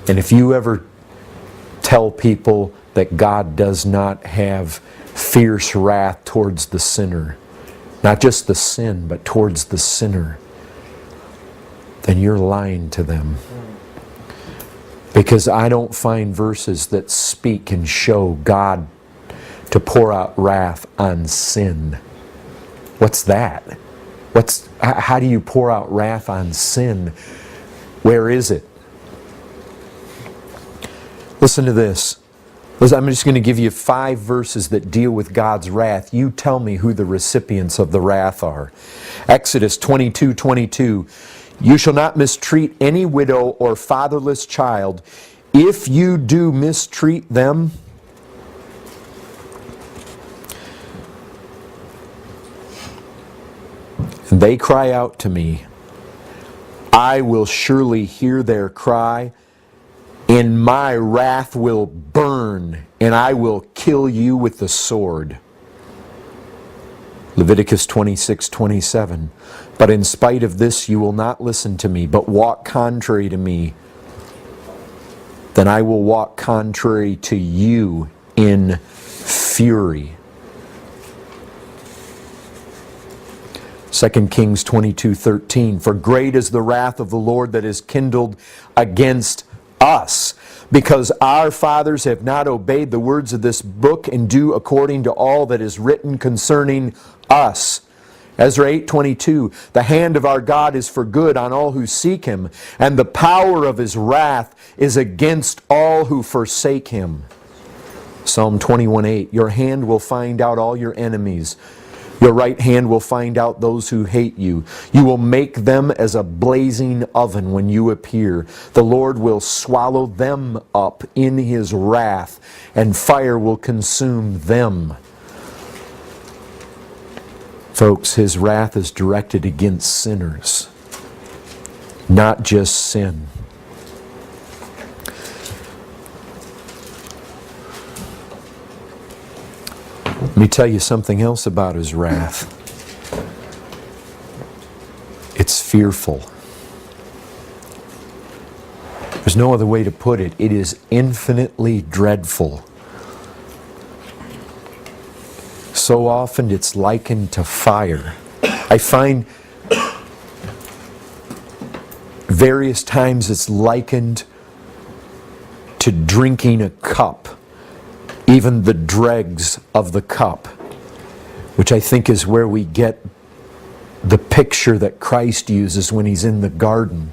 And if you ever tell people that God does not have fierce wrath towards the sinner, not just the sin, but towards the sinner, then you're lying to them. Because I don't find verses that speak and show God to pour out wrath on sin. What's that? How do you pour out wrath on sin? Where is it? Listen to this. I'm just going to give you 5 verses that deal with God's wrath. You tell me who the recipients of the wrath are. Exodus 22:22. You shall not mistreat any widow or fatherless child. If you do mistreat them, and they cry out to me, I will surely hear their cry, and my wrath will burn, and I will kill you with the sword. Leviticus 26:27. But in spite of this you will not listen to me, but walk contrary to me. Then I will walk contrary to you in fury. 2 Kings 22:13. For great is the wrath of the Lord that is kindled against us, because our fathers have not obeyed the words of this book and do according to all that is written concerning us. Ezra 8:22. The hand of our God is for good on all who seek Him, and the power of His wrath is against all who forsake Him. Psalm 21:8. Your hand will find out all your enemies. Your right hand will find out those who hate you. You will make them as a blazing oven when you appear. The Lord will swallow them up in His wrath, and fire will consume them. Folks, His wrath is directed against sinners, not just sin. Let me tell you something else about His wrath. It's fearful. There's no other way to put it. It is infinitely dreadful. So often it's likened to fire. I find various times it's likened to drinking a cup, even the dregs of the cup, which I think is where we get the picture that Christ uses when He's in the garden.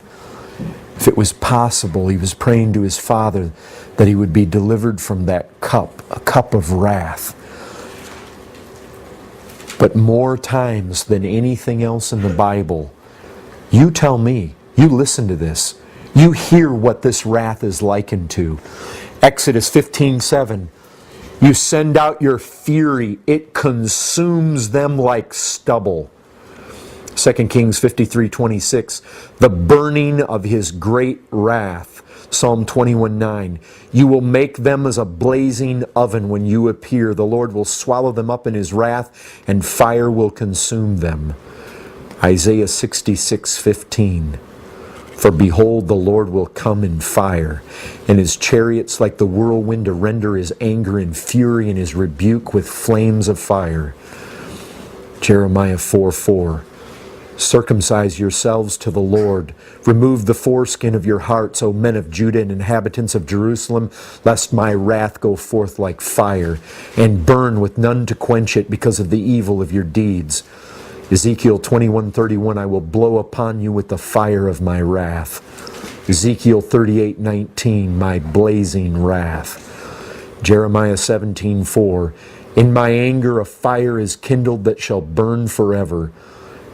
If it was possible, He was praying to His Father that He would be delivered from that cup, a cup of wrath. But more times than anything else in the Bible, you tell me, you listen to this, you hear what this wrath is likened to. Exodus 15:7. You send out your fury, it consumes them like stubble. 2 Kings 53:26. The burning of His great wrath. Psalm 21:9. You will make them as a blazing oven when you appear. The Lord will swallow them up in His wrath, and fire will consume them. Isaiah 66:15. For behold, the Lord will come in fire, and His chariots like the whirlwind to render His anger and fury and His rebuke with flames of fire. Jeremiah 4:4. Circumcise yourselves to the Lord. Remove the foreskin of your hearts, O men of Judah and inhabitants of Jerusalem, lest my wrath go forth like fire, and burn with none to quench it because of the evil of your deeds. Ezekiel 21:31, I will blow upon you with the fire of my wrath. Ezekiel 38:19, my blazing wrath. Jeremiah 17:4, in my anger a fire is kindled that shall burn forever.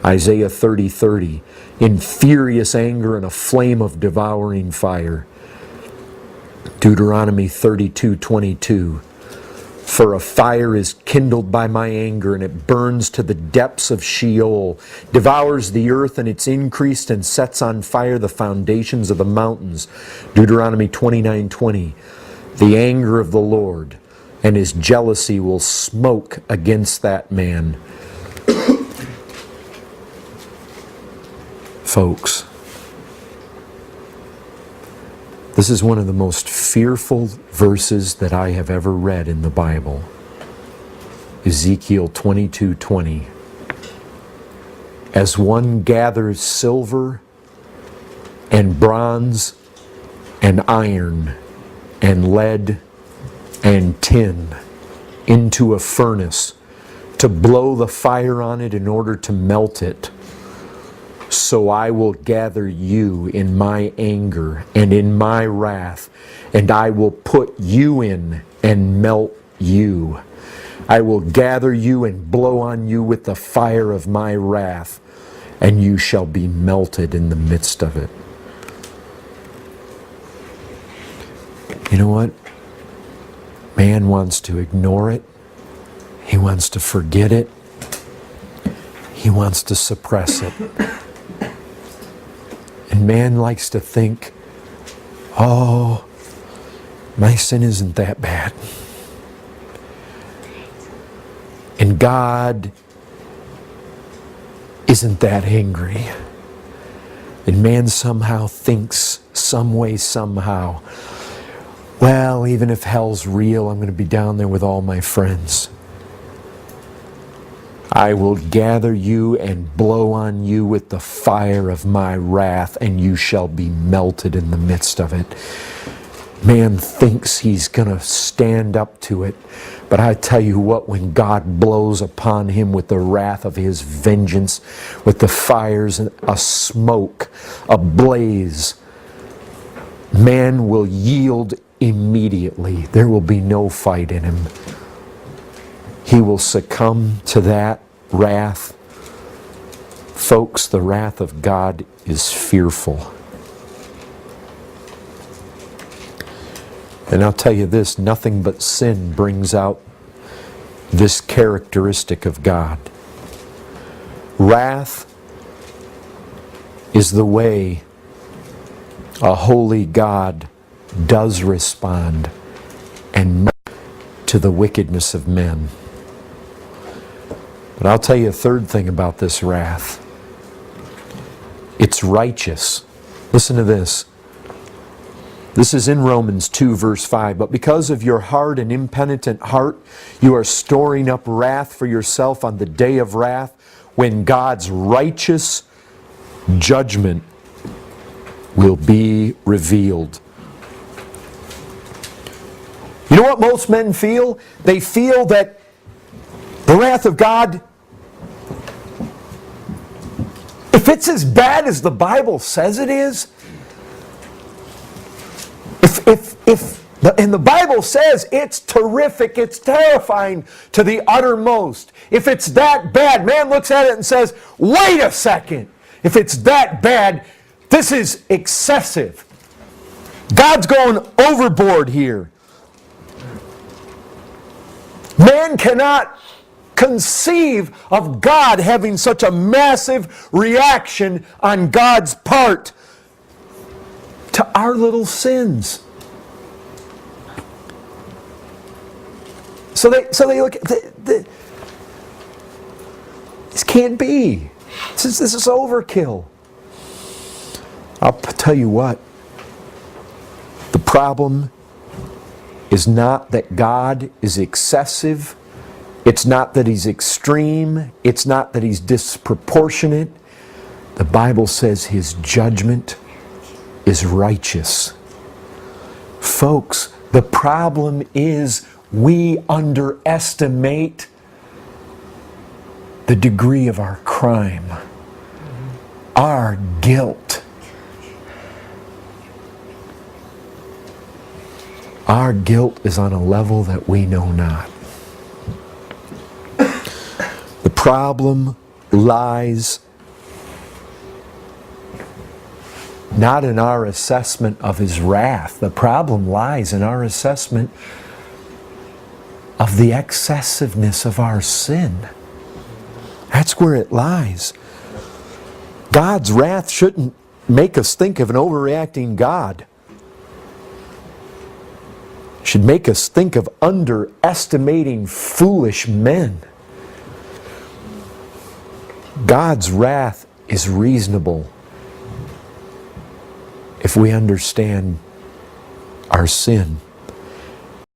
Isaiah 30:30, in furious anger and a flame of devouring fire. Deuteronomy 32:22, for a fire is kindled by my anger, and it burns to the depths of Sheol, devours the earth and its increase, and sets on fire the foundations of the mountains. Deuteronomy 29:20, the anger of the Lord and His jealousy will smoke against that man. Folks, This is one of the most fearful verses that I have ever read in the Bible. Ezekiel 22:20. As one gathers silver and bronze and iron and lead and tin into a furnace to blow the fire on it in order to melt it, so I will gather you in my anger and in my wrath, and I will put you in and melt you. I will gather you and blow on you with the fire of my wrath, and you shall be melted in the midst of it. You know what? Man wants to ignore it. He wants to forget it. He wants to suppress it. And man likes to think, oh, my sin isn't that bad. And God isn't that angry. And man somehow thinks, some way, somehow, well, even if hell's real, I'm going to be down there with all my friends. I will gather you and blow on you with the fire of my wrath, and you shall be melted in the midst of it. Man thinks he's going to stand up to it. But I tell you what, when God blows upon him with the wrath of his vengeance, with the fires, a smoke, a blaze, man will yield immediately. There will be no fight in him. He will succumb to that wrath. Folks, the wrath of God is fearful. And I'll tell you this, nothing but sin brings out this characteristic of God. Wrath is the way a holy God does respond and to the wickedness of men. But I'll tell you a third thing about this wrath. It's righteous. Listen to this. This is in Romans 2 verse 5. But because of your hard and impenitent heart, you are storing up wrath for yourself on the day of wrath, when God's righteous judgment will be revealed. You know what most men feel? They feel that the wrath of God, if it's as bad as the Bible says it is, and the Bible says it's terrific, it's terrifying to the uttermost. If it's that bad, man looks at it and says, wait a second. If it's that bad, this is excessive. God's going overboard here. Man cannot conceive of God having such a massive reaction on God's part to our little sins. So they look at this can't be. This is overkill. I'll tell you what. The problem is not that God is excessive. It's not that He's extreme. It's not that He's disproportionate. The Bible says His judgment is righteous. Folks, the problem is we underestimate the degree of our crime, our guilt. Our guilt is on a level that we know not. The problem lies not in our assessment of His wrath. The problem lies in our assessment of the excessiveness of our sin. That's where it lies. God's wrath shouldn't make us think of an overreacting God. It should make us think of underestimating foolish men. God's wrath is reasonable if we understand our sin.